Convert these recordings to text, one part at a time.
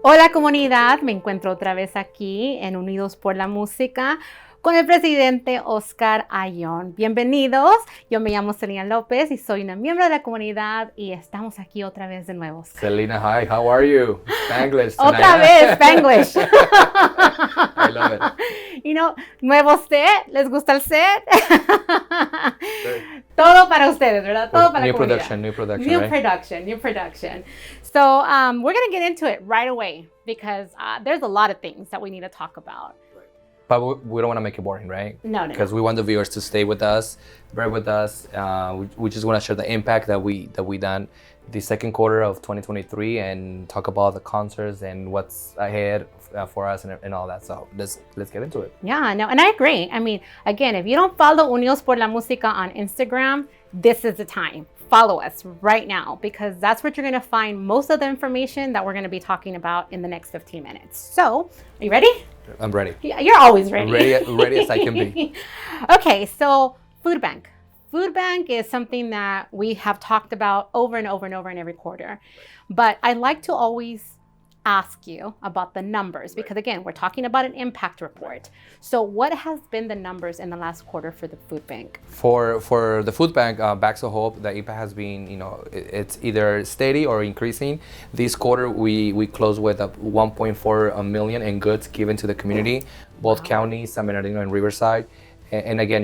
Hola comunidad, me encuentro otra vez aquí en Unidos por la Música con el presidente Oscar Ayon. Bienvenidos, yo me llamo Celina Lopez y soy una miembro de la comunidad y estamos aquí otra vez de nuevo. Celina, hi, how are you? Spanglish tonight. Otra vez, Spanglish. I love it. You know, nuevo set, ¿les gusta el set? Todo para ustedes, ¿verdad? Todo para la comunidad. New production. So we're going to get into it right away because there's a lot of things that we need to talk about. But we don't want to make it boring, right? No. Because we want the viewers to stay with us, bear with us. We just want to share the impact that we done the second quarter of 2023 and talk about the concerts and what's ahead for us and all that. So let's get into it. Yeah, no, and I agree. I mean, again, if you don't follow Unidos por la Música on Instagram, this is the time. Follow us right now because that's where you're going to find most of the information that we're going to be talking about in the next 15 minutes. So, are you ready? I'm ready. Yeah, you're always ready. Ready as I can be. Okay, so food bank. Food bank is something that we have talked about over and over and over in every quarter. But I like to always ask you about the numbers because again, we're talking about an impact report. So what has been the numbers in the last quarter for the food bank? For the food bank, Bags of Hope, the impact has been, it's either steady or increasing. This quarter, we closed with 1.4 million in goods given to the community, both counties, San Bernardino and Riverside. And again,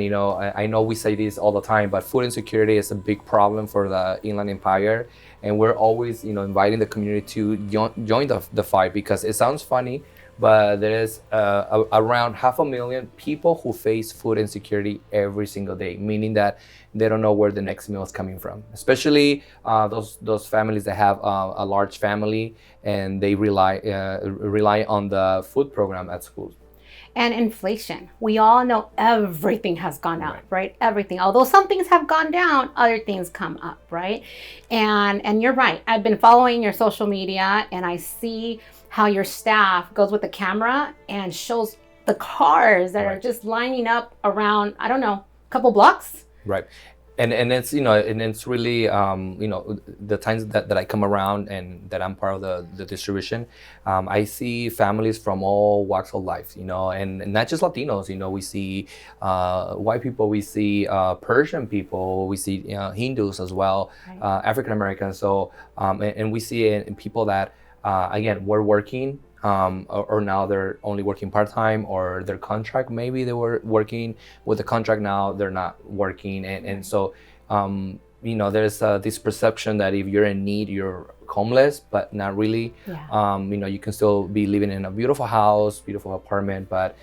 I know we say this all the time, but food insecurity is a big problem for the Inland Empire. And we're always, inviting the community to join the fight because it sounds funny, but there is around 500,000 people who face food insecurity every single day, meaning that they don't know where the next meal is coming from. Especially those families that have a large family and they rely on the food program at schools. And inflation. We all know everything has gone up, right? Everything. Although some things have gone down, other things come up, right? And you're right. I've been following your social media and I see how your staff goes with the camera and shows the cars that are just lining up around, I don't know, a couple blocks. Right. And it's and it's really the times that I come around and that I'm part of the distribution, I see families from all walks of life, and not just Latinos. We see white people, we see Persian people, we see Hindus as well, African Americans. So and we see people that again were working. Or now they're only working part-time or their contract, maybe they were working with the contract, now they're not working. And so, there's this perception that if you're in need, you're homeless, but not really. You can still be living in a beautiful house, beautiful apartment, but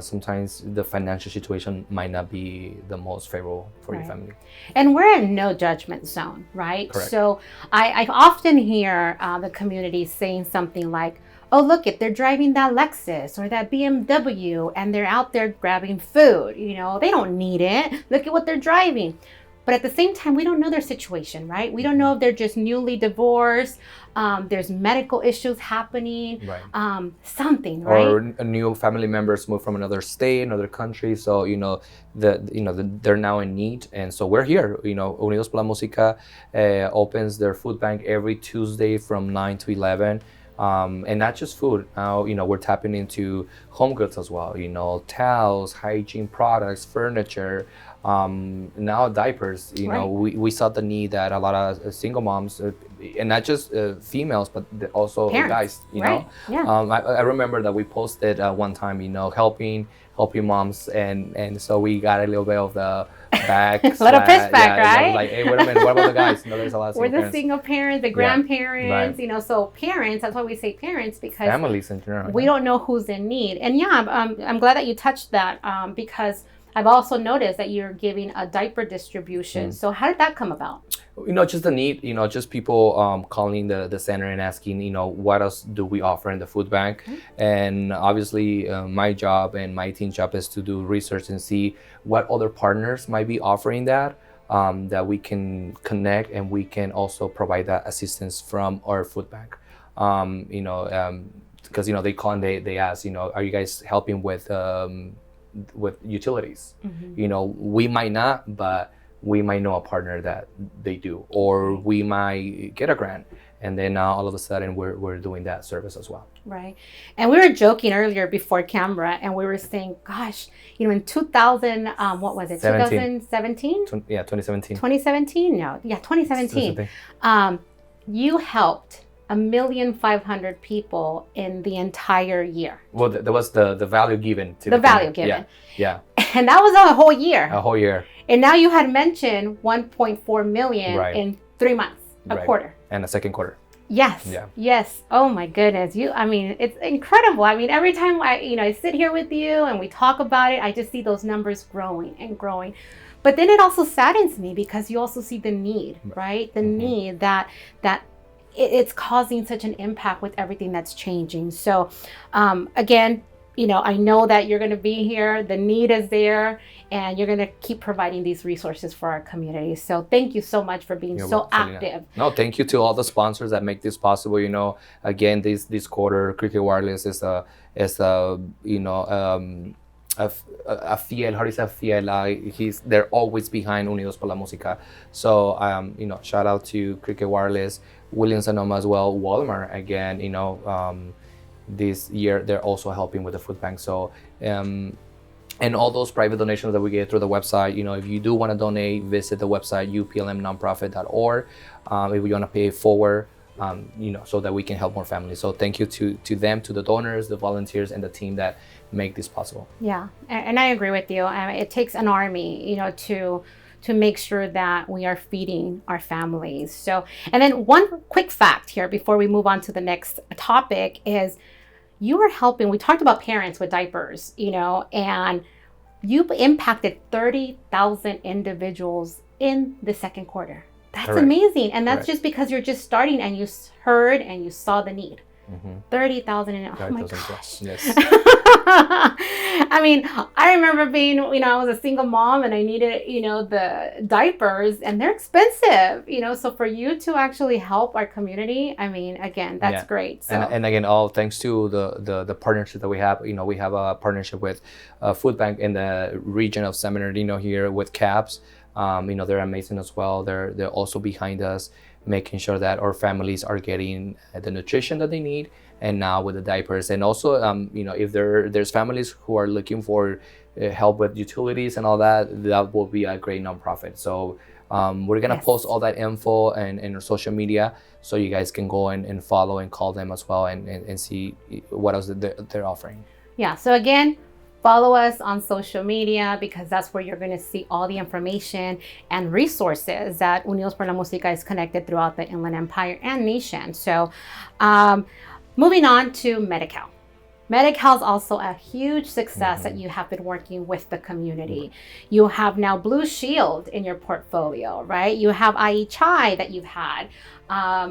sometimes the financial situation might not be the most favorable for your family. And we're in no judgment zone, right? Correct. So I often hear the community saying something like, oh, look it, they're driving that Lexus or that BMW and they're out there grabbing food. They don't need it. Look at what they're driving. But at the same time, we don't know their situation, right? We don't know if they're just newly divorced. There's medical issues happening, something, right? Or new family members move from another state, another country. So, they're now in need. And so we're here. Unidos por la Música opens their food bank every Tuesday from 9 to 11. And not just food. Now, we're tapping into home goods as well. Towels, hygiene products, furniture, now diapers. We saw the need that a lot of single moms, and not just females, but also parents, guys. I remember that we posted one time, helping moms, and so we got a little bit of the back. A little pushback, right? Like, hey, wait a minute, what about the guys? There's a lot of we're the single parents, the grandparents, so parents, that's why we say parents, because families in general. We don't know who's in need. And I'm glad that you touched that because I've also noticed that you're giving a diaper distribution. So how did that come about? Just the need, just people calling the center and asking, what else do we offer in the food bank? And obviously my job and my team's job is to do research and see what other partners might be offering that we can connect and we can also provide that assistance from our food bank. Because, they call and they ask, are you guys helping with utilities? We might not, but we might know a partner that they do, or we might get a grant and then now all of a sudden we're doing that service as well. Right. And we were joking earlier before camera, and we were saying, gosh, in 2000, what was it? 2017? 2017. 2017? No. Yeah, 2017. You helped 1,500,000 people in the entire year. Well, there was the value given to the value given. Yeah. And that was a whole year. A whole year. And now you had mentioned 1.4 million in 3 months, a quarter. And a second quarter. Yes. Yeah. Yes. Oh my goodness. It's incredible. Every time I sit here with you and we talk about it, I just see those numbers growing and growing. But then it also saddens me because you also see the need, right? The need that it's causing such an impact with everything that's changing. So, again, I know that you're going to be here. The need is there, and you're going to keep providing these resources for our community. So thank you so much for being so active. No, thank you to all the sponsors that make this possible. Again, this quarter, Cricket Wireless is a fiel, how do you say fiel? They're always behind Unidos por la Música. So, shout out to Cricket Wireless, Williams Sonoma as well, Walmart again. This year they're also helping with the food bank. So, and all those private donations that we get through the website. If you do want to donate, visit the website uplmnonprofit.org. If you want to pay it forward, so that we can help more families. So thank you to them, to the donors, the volunteers, and the team that make this possible. Yeah, and I agree with you. It takes an army, to make sure that we are feeding our families. So, and then one quick fact here before we move on to the next topic is you are helping. We talked about parents with diapers, and you've impacted 30,000 individuals in the second quarter. That's Correct. Amazing. And that's Correct. Just because you're just starting and you heard and you saw the need. 30,000 and oh my gosh. Yes. I remember being, I was a single mom and I needed, the diapers, and they're expensive, so for you to actually help our community, again, that's great. So. And again, all thanks to the partnership that we have. We have a partnership with Food Bank in the region of San Bernardino here with CAPS. They're amazing as well. They're also behind us, making sure that our families are getting the nutrition that they need, and now with the diapers. And also, if there's families who are looking for help with utilities and all that, that will be a great nonprofit. So we're gonna post all that info in our social media, so you guys can go and follow and call them as well and see what else they're offering. Yeah. So again, follow us on social media, because that's where you're going to see all the information and resources that Unidos por la Música is connected throughout the Inland Empire and nation. So moving on to Medi-Cal. Medi-Cal is also a huge success that you have been working with the community. You have now Blue Shield in your portfolio, right? You have IHI that you've had.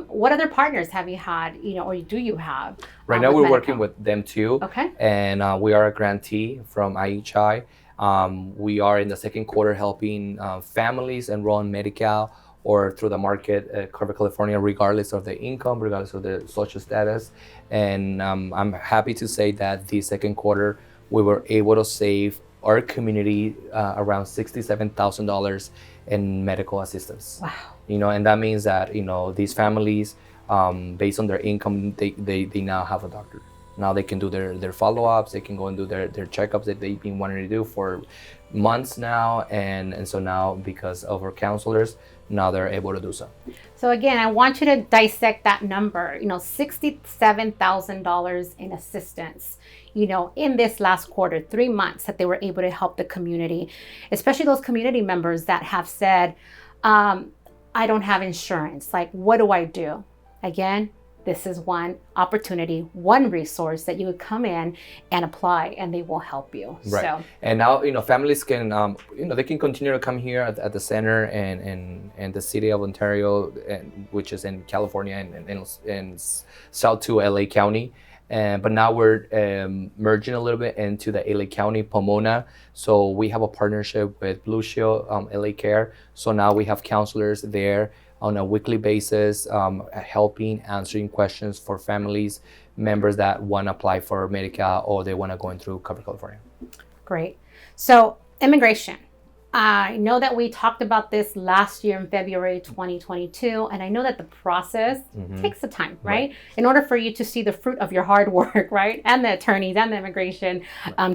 What other partners have you had, or do you have? Right now we're working with them too. Okay. And we are a grantee from IHI. We are in the second quarter helping families enroll in Medi-Cal or through the market, cover California, regardless of the income, regardless of the social status. And I'm happy to say that the second quarter, we were able to save our community around $67,000 in medical assistance. Wow. And that means that, these families, based on their income, they now have a doctor. Now they can do their follow-ups, they can go and do their checkups that they've been wanting to do for months now. And so now, because of our counselors, now they're able to do so. So again, I want you to dissect that number, $67,000 in assistance, in this last quarter, 3 months that they were able to help the community, especially those community members that have said, I don't have insurance. Like, what do I do? Again, this is one opportunity, one resource that you would come in and apply, and they will help you. Right. So. And now, families can, they can continue to come here at the center and the city of Ontario, which is in California and south to LA County. But now we're merging a little bit into the LA County, Pomona. So we have a partnership with Blue Shield, LA Care. So now we have counselors there on a weekly basis, helping, answering questions for families, members that want to apply for Medicaid or they want to go in through Cover California. Great. So immigration. I know that we talked about this last year in February 2022, and I know that the process takes the time, right? In order for you to see the fruit of your hard work, right? And the attorneys and the immigration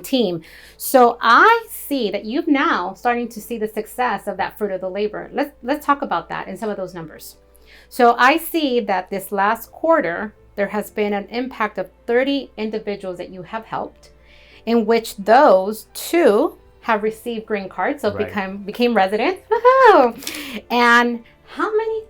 team. So I see that you've now starting to see the success of that fruit of the labor. Let's talk about that and some of those numbers. So I see that this last quarter, there has been an impact of 30 individuals that you have helped, in which those two have received green cards, so became residents. Woohoo! And how many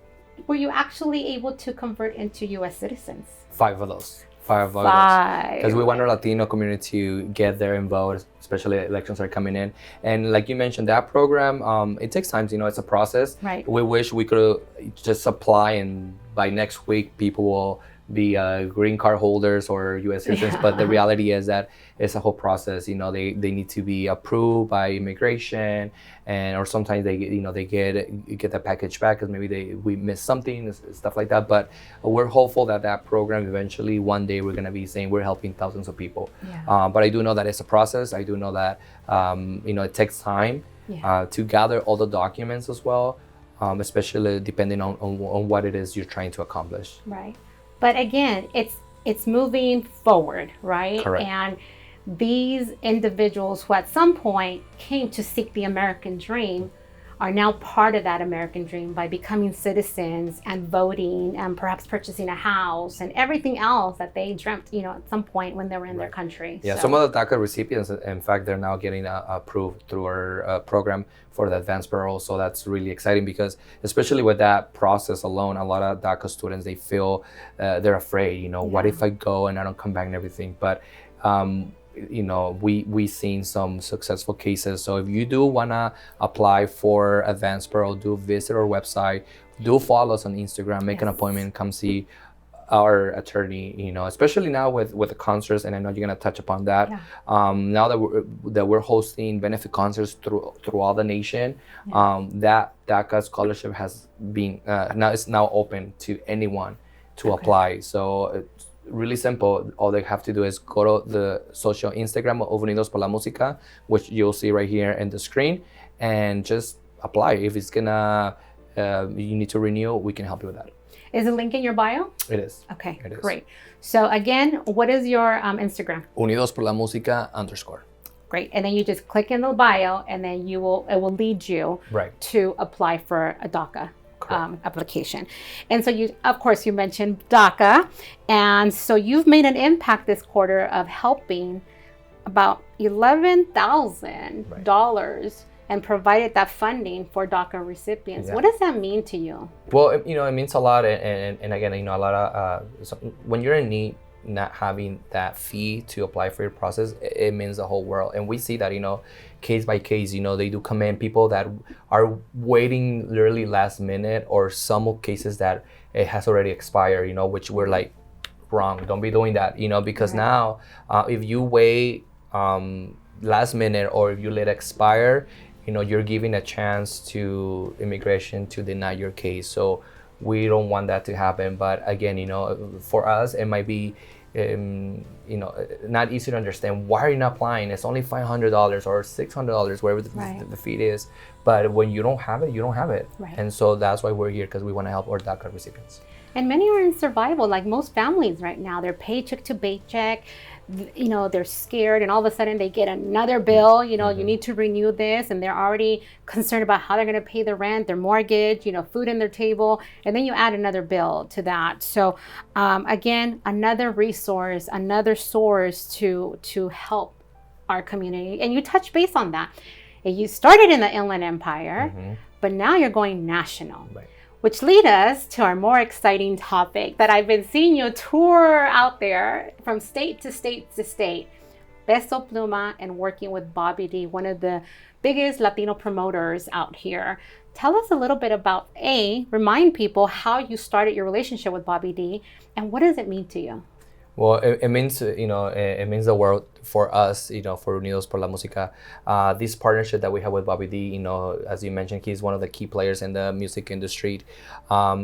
were you actually able to convert into U.S. citizens? 5 of those. 5 of those. Because we want our Latino community to get there and vote, especially elections are coming in. And like you mentioned, that program, it takes time. It's a process. Right. We wish we could just apply and by next week people will be green card holders or U.S. citizens, but the reality is that it's a whole process. They need to be approved by immigration, and or sometimes they get the package back because maybe we missed something, stuff like that. But we're hopeful that program eventually one day we're gonna be saying we're helping thousands of people. Yeah. But I do know that it's a process. I do know that it takes time to gather all the documents as well, especially depending on what it is you're trying to accomplish. Right. But again, it's moving forward, right? Correct. And these individuals who at some point came to seek the American dream are now part of that American dream by becoming citizens and voting and perhaps purchasing a house and everything else that they dreamt, at some point when they were in their country. Yeah, so. Some of the DACA recipients, in fact, they're now getting approved through our program for the advanced parole. So that's really exciting because especially with that process alone, a lot of DACA students, they feel they're afraid, what if I go and I don't come back and everything? But we've seen some successful cases. So if you do want to apply for advanced parole, do visit our website, do follow us on Instagram, make an appointment, come see our attorney, especially now with the concerts, and I know you're going to touch upon that. Now that we're hosting benefit concerts through all the nation, that DACA scholarship has been now open to anyone to apply. So it's really simple. All they have to do is go to the social Instagram of Unidos por la Musica, which you'll see right here in the screen, and just apply. If it's gonna you need to renew, we can help you with that. Is the link in your bio? It is. Okay, it is. Great. So again, what is your Instagram? Unidos por la Musica _. Great. And then you just click in the bio, and then it will lead you to apply for a DACA application. And so you mentioned DACA, and so you've made an impact this quarter of helping about $11,000 and provided that funding for DACA recipients. What does that mean to you? Well, it means a lot, and again, a lot of when you're in need, not having that fee to apply for your process, it means the whole world. And we see that, case by case, they do come in people that are waiting literally last minute, or some cases that it has already expired, which we're like, wrong. Don't be doing that, because now if you wait last minute or if you let it expire, you're giving a chance to immigration to deny your case. So we don't want that to happen. But again, for us, it might be, not easy to understand. Why are you not applying? It's only $500 or $600, wherever the fee is. But when you don't have it, you don't have it. Right. And so that's why we're here, because we want to help our DACA recipients. And many are in survival, like most families right now. They're paycheck to paycheck. They're scared, and all of a sudden they get another bill. You need to renew this, and they're already concerned about how they're going to pay their rent, their mortgage, food in their table, and then you add another bill to that. So again, another resource, another source to help our community. And you touch base on that. You started in the Inland Empire, but now you're going national. Right. Which lead us to our more exciting topic that I've been seeing you tour out there from state to state to state. Peso Pluma and working with Bobby D, one of the biggest Latino promoters out here. Tell us a little bit about, remind people how you started your relationship with Bobby D, and what does it mean to you? Well, it means, it means the world for us, for Unidos por la Música, this partnership that we have with Bobby D, as you mentioned, he's one of the key players in the music industry. I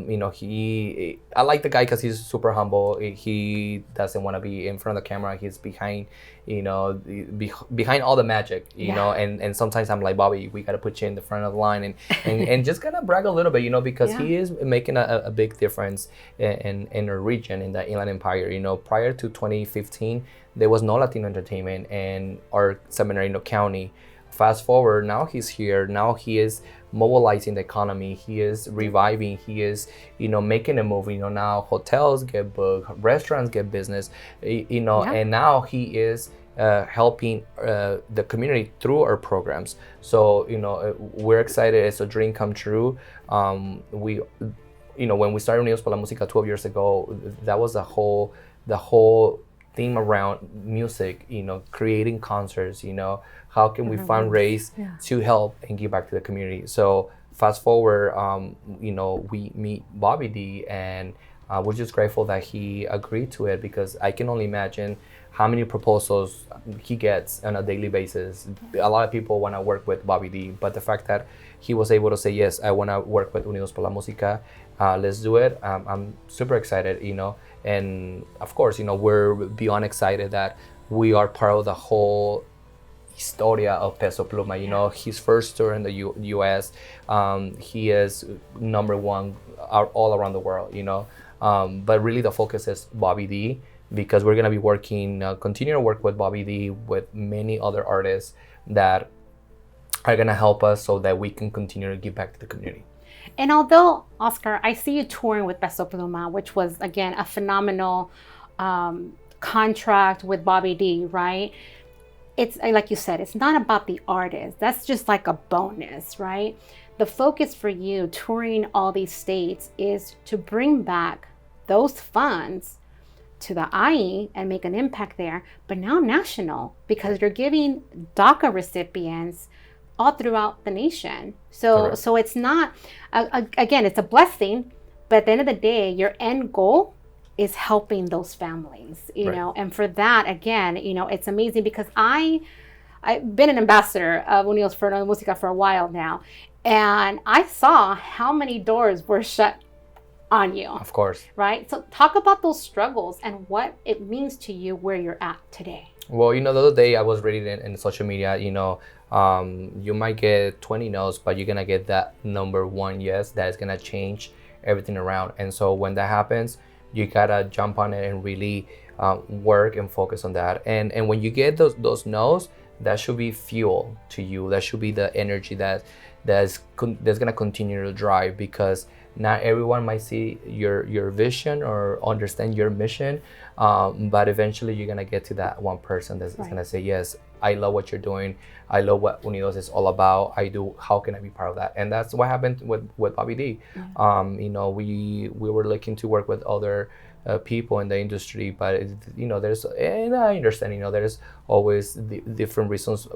like the guy because he's super humble. He doesn't want to be in front of the camera. He's behind, behind all the magic, and sometimes I'm like, Bobby, we got to put you in the front of the line and just kind of brag a little bit, because he is making a big difference in our region, in the Inland Empire. Prior to 2015, there was no Latino entertainment in our San Bernardino County. Fast forward, now he's here. Now he is mobilizing the economy. He is reviving. He is, making a move. Now hotels get booked, restaurants get business. And now he is helping the community through our programs. So we're excited. It's a dream come true. When we started Unidos por la Música 12 years ago, that was the whole theme around music. Creating concerts. How can we fundraise to help and give back to the community? So fast forward, we meet Bobby D, and we're just grateful that he agreed to it, because I can only imagine how many proposals he gets on a daily basis. A lot of people want to work with Bobby D, but the fact that he was able to say, yes, I want to work with Unidos por la Música, let's do it. I'm super excited, and of course, we're beyond excited that we are part of the whole historia of Peso Pluma. His first tour in the U.S., he is number one all around the world, but really the focus is Bobby D, because we're going to be continue to work with Bobby D with many other artists that are going to help us so that we can continue to give back to the community. And although, Oscar, I see you touring with Peso Pluma, which was, again, a phenomenal contract with Bobby D, right? It's like you said, it's not about the artist. That's just like a bonus, right? The focus for you touring all these states is to bring back those funds to the IE and make an impact there, but now national, because you're giving DACA recipients all throughout the nation. So it's not, again, it's a blessing, but at the end of the day, your end goal is helping those families, and for that, again, it's amazing, because I've been an ambassador of Unidos por la Música for a while now, and I saw how many doors were shut on you. Of course. Right? So talk about those struggles and what it means to you where you're at today. Well, the other day I was reading in social media, you might get 20 no's, but you're going to get that number one yes that is going to change everything around. And so when that happens, you gotta jump on it and really work and focus on that. And when you get those no's, that should be fuel to you. That should be the energy that's gonna continue to drive, because not everyone might see your vision or understand your mission, but eventually you're gonna get to that one person that's gonna say, yes, I love what you're doing. I love what Unidos is all about. How can I be part of that? And that's what happened with Bobby D. We were looking to work with other people in the industry, but there's, and I understand, there's always different reasons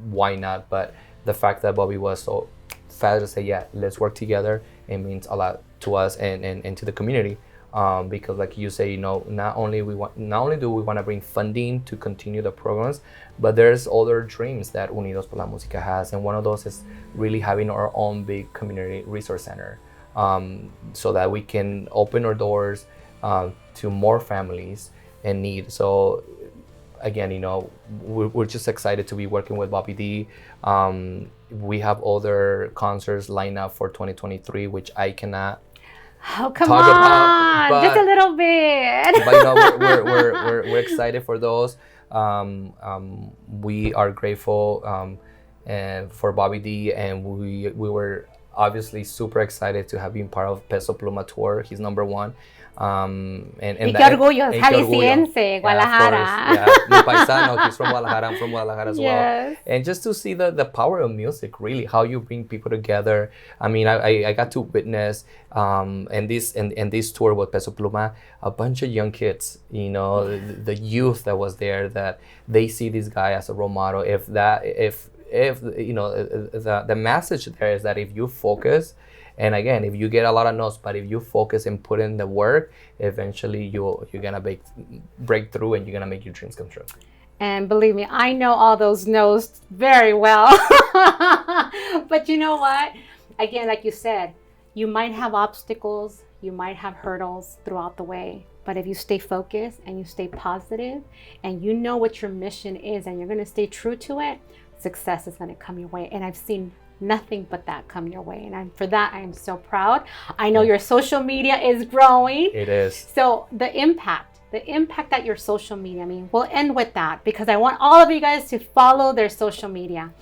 why not. But the fact that Bobby was so fast to say, yeah, let's work together, it means a lot to us and to the community. Because like you say, not only do we want to bring funding to continue the programs, but there's other dreams that Unidos por la Música has, and one of those is really having our own big community resource center, so that we can open our doors to more families in need. So again, we're just excited to be working with Bobby D. We have other concerts lined up for 2023, which I cannot come on, but, just a little bit. But we're excited for those. We are grateful and for Bobby D, and we were obviously super excited to have been part of Peso Pluma tour. He's number one. Y qué orgullo, Jalisciense, Guadalajara. Yeah, mi paisano, he's from Guadalajara. I'm from Guadalajara as well. And just to see the power of music, really, how you bring people together. I mean, I got to witness in this tour with Peso Pluma, a bunch of young kids, the youth that was there, that they see this guy as a role model. If the message there is that if you focus, and again, if you get a lot of notes, but if you focus and put in the work, eventually you're gonna break through, and you're gonna make your dreams come true. And believe me, I know all those no's very well. But you know what? Again, like you said, you might have obstacles, you might have hurdles throughout the way. But if you stay focused and you stay positive and you know what your mission is and you're going to stay true to it, success is going to come your way. And I've seen nothing but that come your way. And for that, I am so proud. I know your social media is growing. It is. So the impact that your social media, I mean, we'll end with that because I want all of you guys to follow their social media.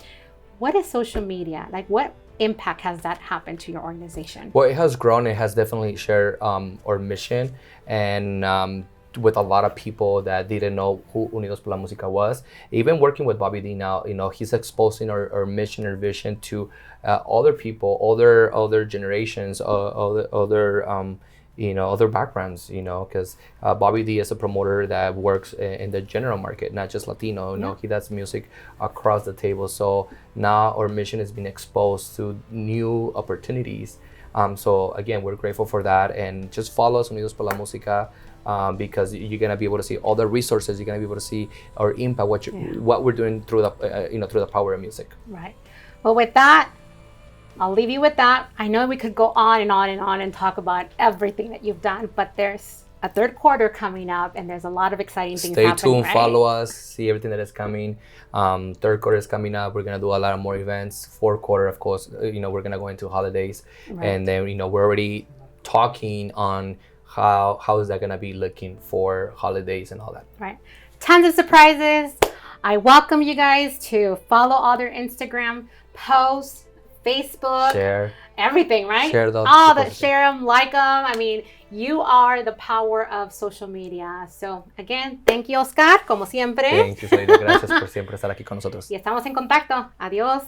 What is social media? Like, what impact has that happened to your organization? Well, it has grown. It has definitely shared our mission, and with a lot of people that didn't know who Unidos por la Música was. Even working with Bobby D now, he's exposing our mission, our vision to other people, other generations, other backgrounds, because Bobby D is a promoter that works in the general market, not just Latino. Yeah. He does music across the table. So now our mission is being exposed to new opportunities. So again, we're grateful for that, and just follow us Unidos por la Música. Because you're gonna be able to see all the resources. You're gonna be able to see our impact, what we're doing through the through the power of music. Right. Well, with that, I'll leave you with that. I know we could go on and on and on and talk about everything that you've done, but there's a third quarter coming up, and there's a lot of exciting things happening. Stay tuned, right? follow us, see everything that is coming. Third quarter is coming up. We're gonna do a lot of more events. Fourth quarter, of course, we're gonna go into holidays, Right. and then we're already talking on how is that going to be looking for holidays and all that. Right. Tons of surprises. I welcome you guys to follow all their Instagram posts, Facebook, Share everything, right? Share those. All that, share them, like them. I mean, you are the power of social media. So, again, thank you, Oscar, como siempre. Thank you, Celina. Gracias por siempre estar aquí con nosotros. Y estamos en contacto. Adiós.